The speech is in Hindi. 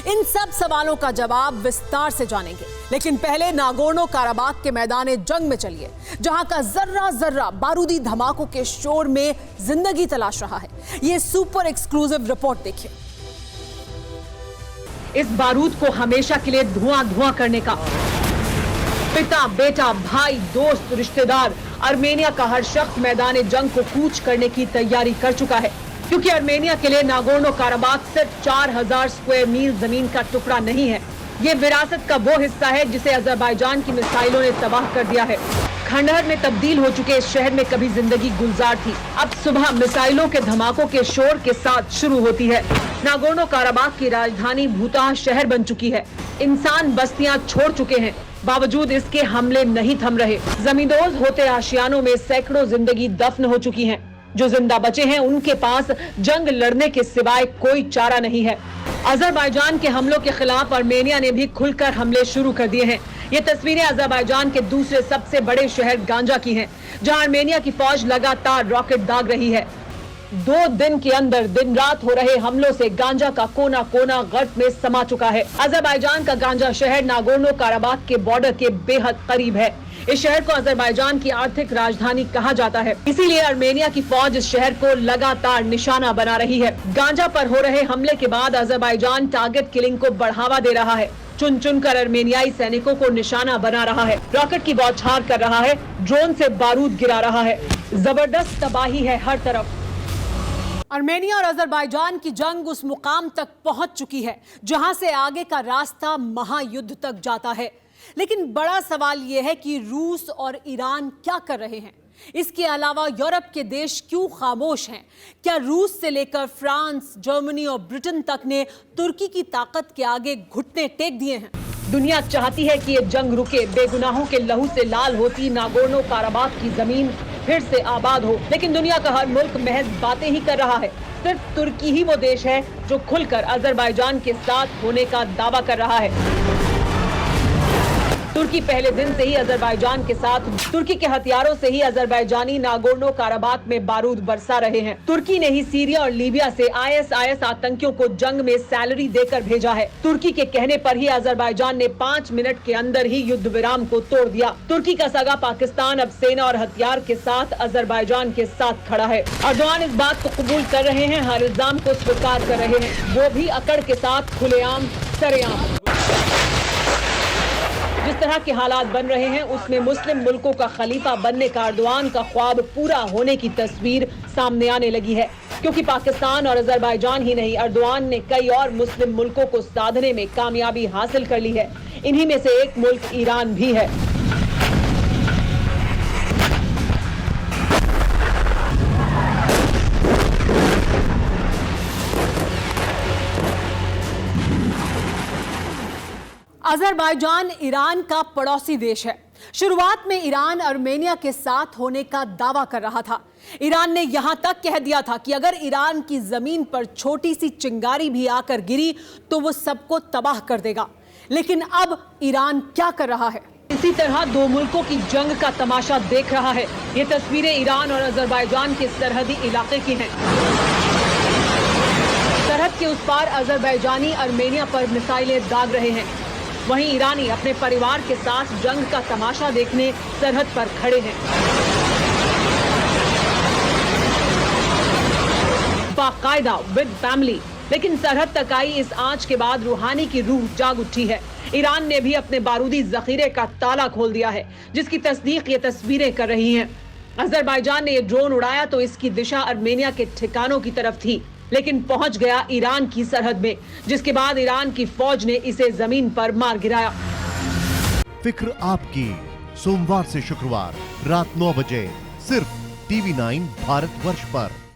इन सब सवालों का जवाब विस्तार से जानेंगे, लेकिन पहले नागोर्नो काराबाख के मैदान जंग में चलिए, जहां का जर्रा जर्रा बारूदी धमाकों के शोर में जिंदगी तलाश रहा है। ये सुपर एक्सक्लूसिव रिपोर्ट देखिए। इस बारूद को हमेशा के लिए धुआं धुआं करने का पिता, बेटा, भाई, दोस्त, रिश्तेदार, आर्मेनिया का हर शख्स मैदान जंग को कूच करने की तैयारी कर चुका है, क्योंकि आर्मेनिया के लिए नागोर्नो काराबाख सिर्फ 4000 स्क्वायर मील जमीन का टुकड़ा नहीं है। ये विरासत का वो हिस्सा है जिसे अजरबैजान की मिसाइलों ने तबाह कर दिया है। खंडहर में तब्दील हो चुके इस शहर में कभी जिंदगी गुलजार थी, अब सुबह मिसाइलों के धमाकों के शोर के साथ शुरू होती है। नागोर्नो काराबाख की राजधानी भूताह शहर बन चुकी है। इंसान बस्तियां छोड़ चुके हैं, बावजूद इसके हमले नहीं थम रहे। जमींदोज होते आशियानों में सैकड़ों जिंदगी दफन हो चुकी हैं। जो जिंदा बचे हैं उनके पास जंग लड़ने के सिवाय कोई चारा नहीं है। अजरबैजान के हमलों के खिलाफ आर्मेनिया ने भी खुलकर हमले शुरू कर दिए हैं। ये तस्वीरें अजरबैजान के दूसरे सबसे बड़े शहर गांजा की हैं, जहां आर्मेनिया की फौज लगातार रॉकेट दाग रही है। 2 दिन के अंदर दिन रात हो रहे हमलों से गांजा का कोना कोना गर्त में समा चुका है। अजरबैजान का गांजा शहर नागोर्नो काराबाख के बॉर्डर के बेहद करीब है। इस शहर को अजरबैजान की आर्थिक राजधानी कहा जाता है, इसीलिए आर्मेनिया की फौज इस शहर को लगातार निशाना बना रही है। गांजा पर हो रहे हमले के बाद अजरबैजान टारगेट किलिंग को बढ़ावा दे रहा है। चुन चुन कर आर्मेनियाई सैनिकों को निशाना बना रहा है, रॉकेट की बौछार कर रहा है, ड्रोन से बारूद गिरा रहा है। जबरदस्त तबाही है हर तरफ। आर्मेनिया और अजरबैजान की जंग उस मुकाम तक पहुंच चुकी है जहां से आगे का रास्ता महायुद्ध तक जाता है। लेकिन बड़ा सवाल यह है कि रूस और ईरान क्या कर रहे हैं। इसके अलावा यूरोप के देश क्यों खामोश हैं? क्या रूस से लेकर फ्रांस, जर्मनी और ब्रिटेन तक ने तुर्की की ताकत के आगे घुटने टेक दिए हैं? दुनिया चाहती है कि ये जंग रुके, बेगुनाहों के लहू से लाल होती नागोर्नो काराबाख की जमीन फिर से आबाद हो, लेकिन दुनिया का हर मुल्क महज बातें ही कर रहा है। सिर्फ तुर्की ही वो देश है जो खुलकर अजरबैजान के साथ होने का दावा कर रहा है। तुर्की पहले दिन से ही अजरबैजान के साथ, तुर्की के हथियारों से ही अजरबैजानी नागोर्नो काराबाख में बारूद बरसा रहे हैं। तुर्की ने ही सीरिया और लीबिया से ISIS आतंकियों को जंग में सैलरी देकर भेजा है। तुर्की के कहने पर ही अजरबैजान ने 5 मिनट के अंदर ही युद्ध विराम को तोड़ दिया। तुर्की का सगा पाकिस्तान अब सेना और हथियार के साथ अजरबैजान के साथ खड़ा है। अर्दोआन इस बात को कबूल कर रहे हैं, हर इल्जाम को स्वीकार कर रहे हैं, वो भी अकड़ के साथ, खुलेआम, सरेआम। जिस तरह के हालात बन रहे हैं उसमें मुस्लिम मुल्कों का खलीफा बनने का अर्दोआन का ख्वाब पूरा होने की तस्वीर सामने आने लगी है, क्योंकि पाकिस्तान और अजरबैजान ही नहीं, अर्दोआन ने कई और मुस्लिम मुल्कों को साधने में कामयाबी हासिल कर ली है। इन्हीं में से एक मुल्क ईरान भी है। अजरबैजान ईरान का पड़ोसी देश है। शुरुआत में ईरान आर्मेनिया के साथ होने का दावा कर रहा था। ईरान ने यहां तक कह दिया था कि अगर ईरान की जमीन पर छोटी सी चिंगारी भी आकर गिरी तो वो सबको तबाह कर देगा। लेकिन अब ईरान क्या कर रहा है? इसी तरह 2 मुल्कों की जंग का तमाशा देख रहा है। ये तस्वीरें ईरान और अजरबैजान के सरहदी इलाके की हैं। सरहद के उस पार अजरबैजानी आर्मेनिया पर मिसाइलें दाग रहे हैं, वहीं ईरानी अपने परिवार के साथ जंग का तमाशा देखने सरहद पर खड़े हैं। बाकायदा विद फैमिली। लेकिन सरहद तक आई इस आंच के बाद रूहानी की रूह जाग उठी है। ईरान ने भी अपने बारूदी जखीरे का ताला खोल दिया है, जिसकी तस्दीक ये तस्वीरें कर रही हैं। अजरबैजान ने ये ड्रोन उड़ाया तो इसकी दिशा आर्मेनिया के ठिकानों की तरफ थी, लेकिन पहुंच गया ईरान की सरहद में, जिसके बाद ईरान की फौज ने इसे जमीन पर मार गिराया। फिक्र आपकी, सोमवार से शुक्रवार रात 9 बजे सिर्फ TV9 भारतवर्ष पर।